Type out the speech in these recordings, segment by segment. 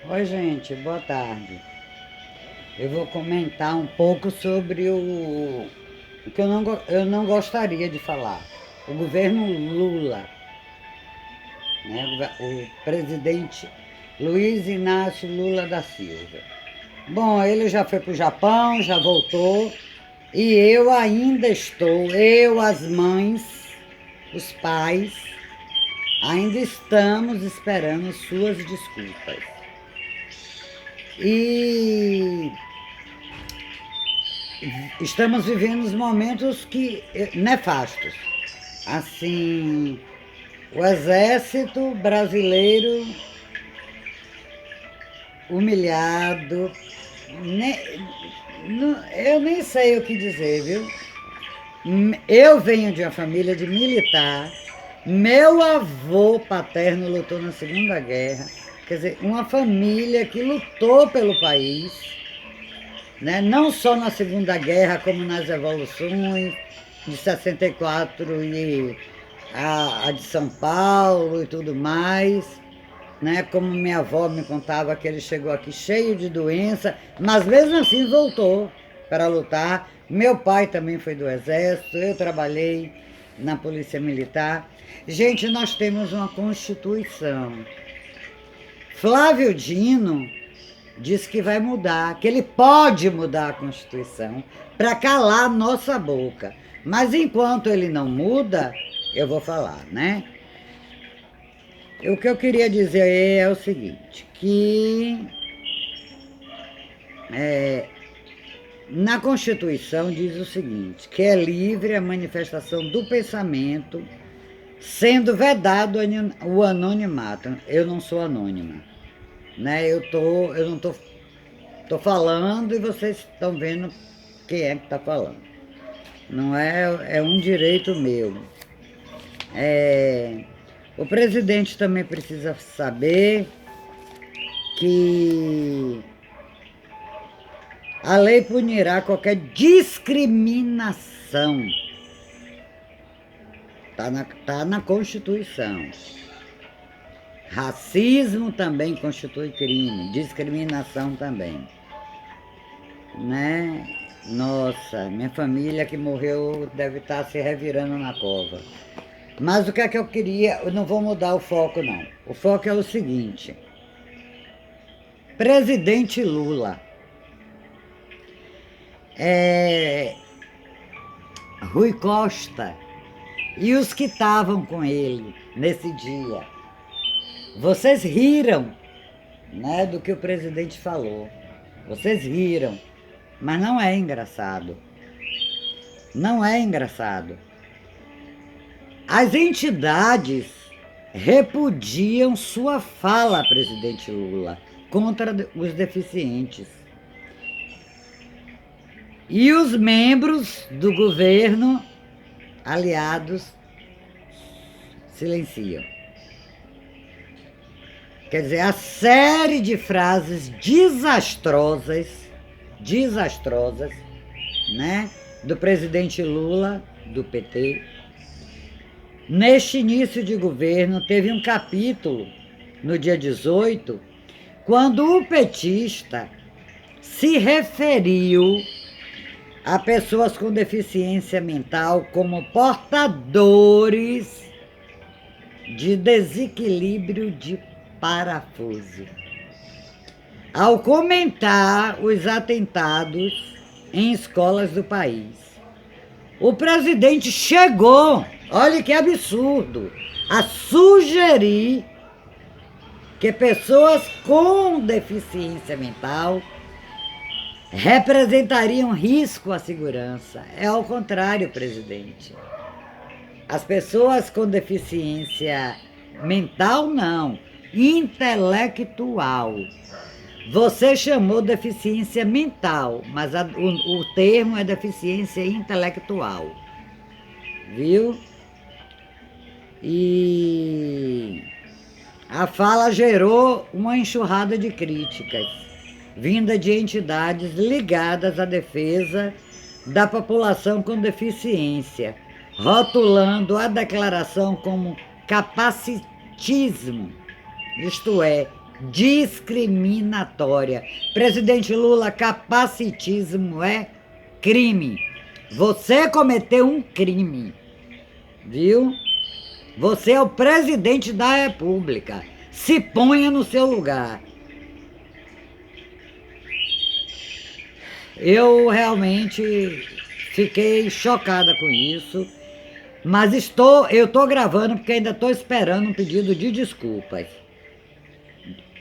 Oi, gente, boa tarde. Eu vou comentar um pouco sobre o que eu não gostaria de falar. O governo Lula, né? O presidente Luiz Inácio Lula da Silva. Bom, ele já foi para o Japão, já voltou, e eu ainda estou, eu, as mães, os pais, ainda estamos esperando suas desculpas. E estamos vivendo momentos nefastos. Assim, o exército brasileiro humilhado, eu nem sei o que dizer, viu? Eu venho de uma família de militar, meu avô paterno lutou na Segunda Guerra, quer dizer, uma família que lutou pelo país, né? Não só na Segunda Guerra, como nas revoluções de 64 e a de São Paulo e tudo mais, né? Como minha avó me contava que ele chegou aqui cheio de doença, mas mesmo assim voltou para lutar. Meu pai também foi do exército, eu trabalhei na polícia militar. Gente, nós temos uma Constituição. Flávio Dino diz que vai mudar, que ele pode mudar a Constituição para calar nossa boca. Mas enquanto ele não muda, eu vou falar, né? O que eu queria dizer é o seguinte, que na Constituição diz o seguinte, que é livre a manifestação do pensamento, sendo vedado o anonimato. Eu não sou anônima, né? Eu não tô falando e vocês estão vendo quem é que está falando. Não é um direito meu. O presidente também precisa saber que a lei punirá qualquer discriminação. Tá na Constituição. Racismo também constitui crime, discriminação também. Né? Nossa, minha família que morreu deve estar se revirando na cova. Mas o que é que eu queria, eu não vou mudar o foco não. O foco é o seguinte. Presidente Lula, Rui Costa e os que estavam com ele nesse dia, vocês riram, né, do que o presidente falou. Vocês riram, mas não é engraçado. Não é engraçado. As entidades repudiam sua fala, presidente Lula, contra os deficientes. E os membros do governo aliados silenciam. Quer dizer, a série de frases desastrosas, né, do presidente Lula, do PT, neste início de governo, teve um capítulo, no dia 18, quando o petista se referiu a pessoas com deficiência mental como portadores de desequilíbrio de parafuso. Ao comentar os atentados em escolas do país, o presidente chegou, olha que absurdo, a sugerir que pessoas com deficiência mental representariam risco à segurança. É ao contrário, presidente. As pessoas com deficiência mental, não, intelectual. Você chamou deficiência mental, mas o termo é deficiência intelectual. Viu? E a fala gerou uma enxurrada de críticas, vinda de entidades ligadas à defesa da população com deficiência, rotulando a declaração como capacitismo, isto é, discriminatória. Presidente Lula, capacitismo é crime. Você cometeu um crime, viu? Você é o presidente da República. Se ponha no seu lugar. Eu realmente fiquei chocada com isso, mas eu estou gravando porque ainda estou esperando um pedido de desculpas.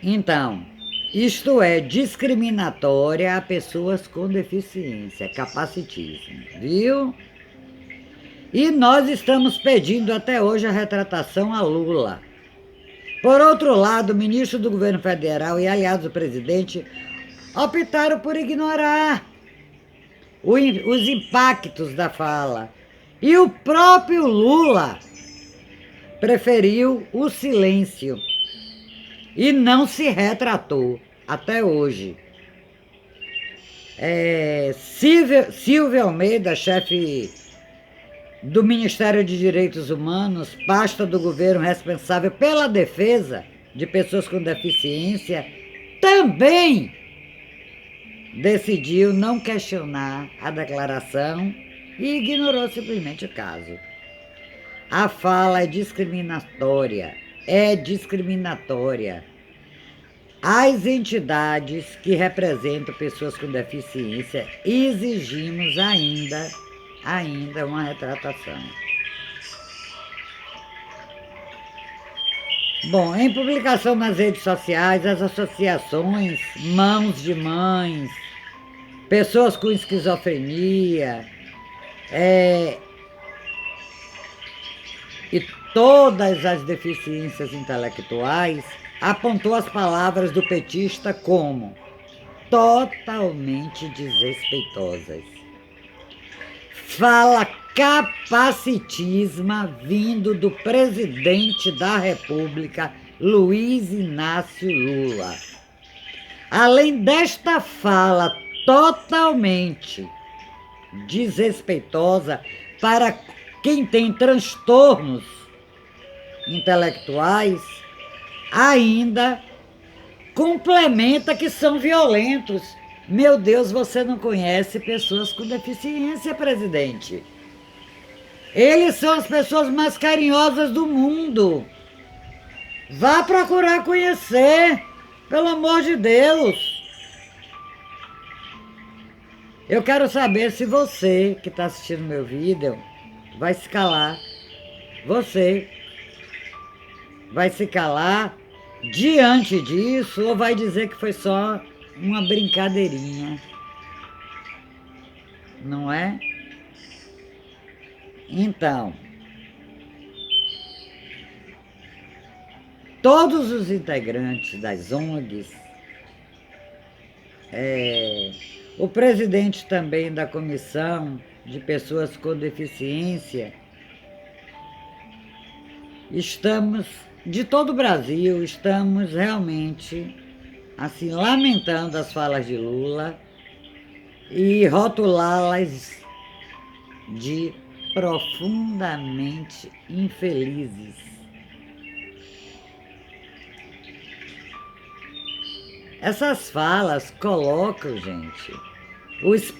Então, isto é discriminatória a pessoas com deficiência, capacitismo, viu? E nós estamos pedindo até hoje a retratação a Lula. Por outro lado, o ministro do governo federal e aliados do presidente optaram por ignorar os impactos da fala. E o próprio Lula preferiu o silêncio e não se retratou até hoje. Silvio Almeida, chefe do Ministério de Direitos Humanos, pasta do governo responsável pela defesa de pessoas com deficiência, também decidiu não questionar a declaração e ignorou simplesmente o caso. A fala é discriminatória. As entidades que representam pessoas com deficiência exigimos ainda uma retratação. Bom, em publicação nas redes sociais, as associações Mãos de Mães, pessoas com esquizofrenia, e todas as deficiências intelectuais, apontou as palavras do petista como totalmente desrespeitosas. Fala capacitismo vindo do presidente da República, Luiz Inácio Lula. Além desta fala totalmente desrespeitosa para quem tem transtornos intelectuais, ainda complementa que são violentos. Meu Deus, você não conhece pessoas com deficiência, presidente? Eles são as pessoas mais carinhosas do mundo. Vá procurar conhecer, pelo amor de Deus. Eu quero saber se você que está assistindo meu vídeo vai se calar. Você vai se calar diante disso ou vai dizer que foi só uma brincadeirinha? Não é? Então, todos os integrantes das ONGs, o presidente também da Comissão de Pessoas com Deficiência, estamos, de todo o Brasil, estamos realmente, assim, lamentando as falas de Lula e rotulá-las de profundamente infelizes. Essas falas colocam, gente, os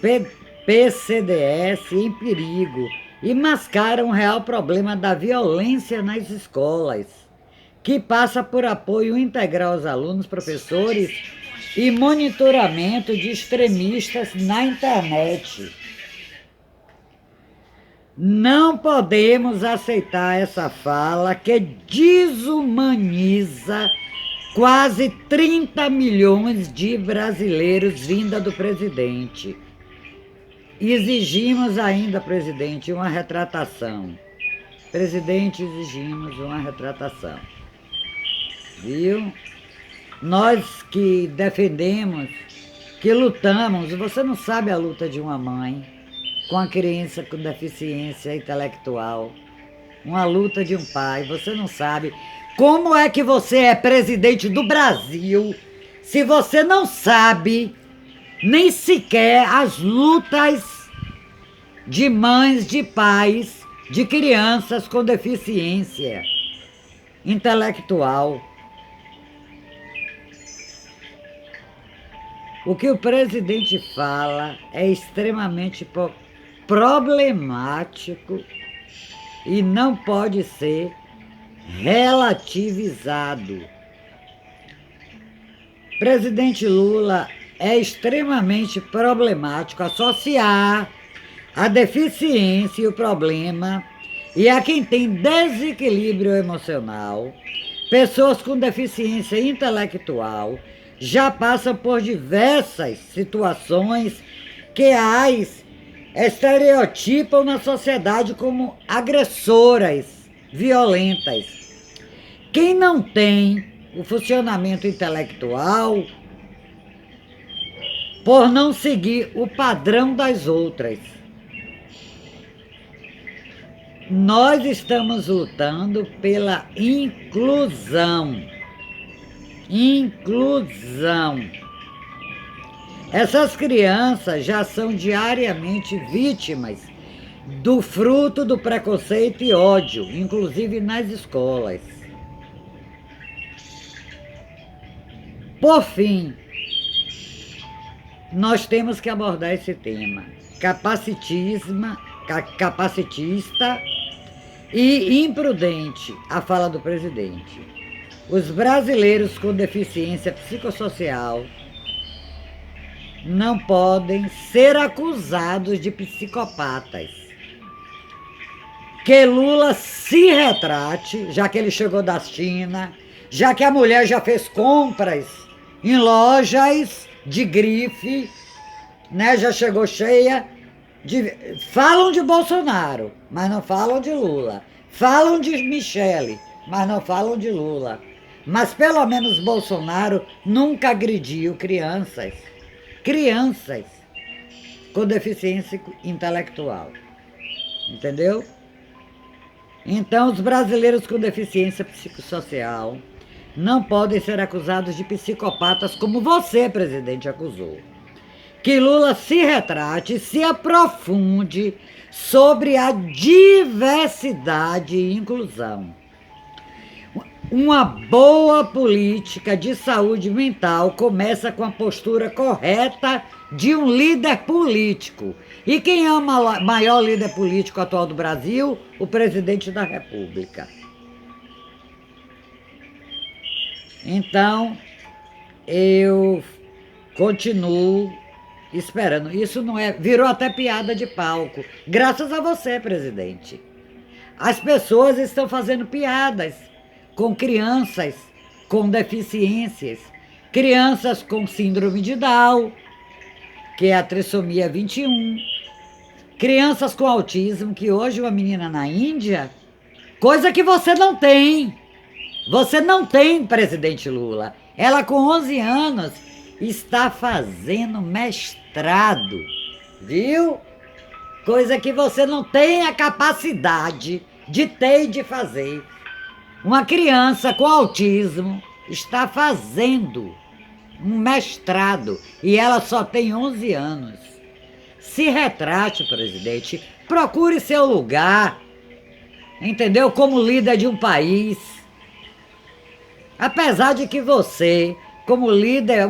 PCDS em perigo e mascaram o real problema da violência nas escolas, que passa por apoio integral aos alunos, professores e monitoramento de extremistas na internet. Não podemos aceitar essa fala que desumaniza quase 30 milhões de brasileiros vinda do presidente. Exigimos ainda, presidente, uma retratação. Presidente, exigimos uma retratação. Viu? Nós que defendemos, que lutamos, você não sabe a luta de uma mãe com a criança com deficiência intelectual, uma luta de um pai, você não sabe como é que você é presidente do Brasil se você não sabe nem sequer as lutas de mães, de pais, de crianças com deficiência intelectual. O que o presidente fala é extremamente problemático e não pode ser relativizado. Presidente Lula, é extremamente problemático associar a deficiência e o problema e a quem tem desequilíbrio emocional. Pessoas com deficiência intelectual já passam por diversas situações que as estereotipam na sociedade como agressoras, violentas. Quem não tem o funcionamento intelectual, por não seguir o padrão das outras. Nós estamos lutando pela inclusão. Inclusão. Essas crianças já são diariamente vítimas do fruto do preconceito e ódio, inclusive nas escolas. Por fim, nós temos que abordar esse tema capacitista e imprudente, a fala do presidente. Os brasileiros com deficiência psicossocial não podem ser acusados de psicopatas. Que Lula se retrate, já que ele chegou da China, já que a mulher já fez compras em lojas de grife, né? Já chegou cheia. Falam de Bolsonaro, mas não falam de Lula. Falam de Michele, mas não falam de Lula. Mas pelo menos Bolsonaro nunca agrediu crianças com deficiência intelectual. Entendeu? Então, os brasileiros com deficiência psicossocial não podem ser acusados de psicopatas como você, presidente, acusou. Que Lula se retrate e se aprofunde sobre a diversidade e inclusão. Uma boa política de saúde mental começa com a postura correta de um líder político. E quem é o maior líder político atual do Brasil? O presidente da República. Então, eu continuo esperando. Isso não é... Virou até piada de palco. Graças a você, presidente. As pessoas estão fazendo piadas com crianças com deficiências. Crianças com síndrome de Down, que é a trissomia 21. Crianças com autismo, que hoje uma menina na Índia, coisa que você não tem. Você não tem, presidente Lula. Ela com 11 anos está fazendo mestrado, viu? Coisa que você não tem a capacidade de ter e de fazer. Uma criança com autismo está fazendo um mestrado e ela só tem 11 anos. Se retrate, presidente. Procure seu lugar, entendeu? Como líder de um país. Apesar de que você, como líder,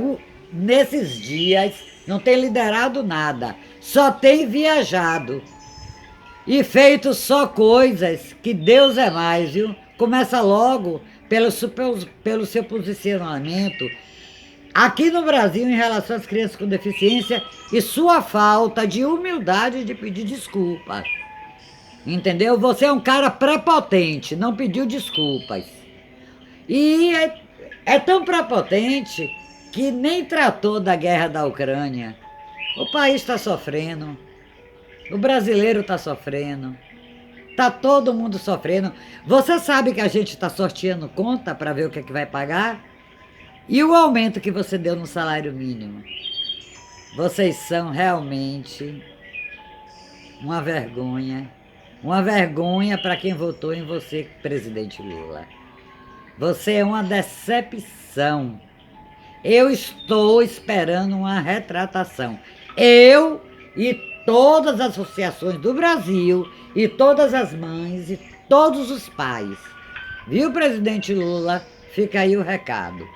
nesses dias, não tem liderado nada. Só tem viajado. E feito só coisas que Deus é mais, viu? Começa logo pelo seu posicionamento aqui no Brasil em relação às crianças com deficiência e sua falta de humildade de pedir desculpas. Entendeu? Você é um cara prepotente, não pediu desculpas. E é tão prepotente que nem tratou da guerra da Ucrânia. O país está sofrendo, o brasileiro está sofrendo, está todo mundo sofrendo. Você sabe que a gente está sorteando conta para ver o que é que vai pagar? E o aumento que você deu no salário mínimo? Vocês são realmente uma vergonha. Uma vergonha para quem votou em você, presidente Lula. Você é uma decepção. Eu estou esperando uma retratação. Eu e todas as associações do Brasil, e todas as mães, e todos os pais. Viu, presidente Lula? Fica aí o recado.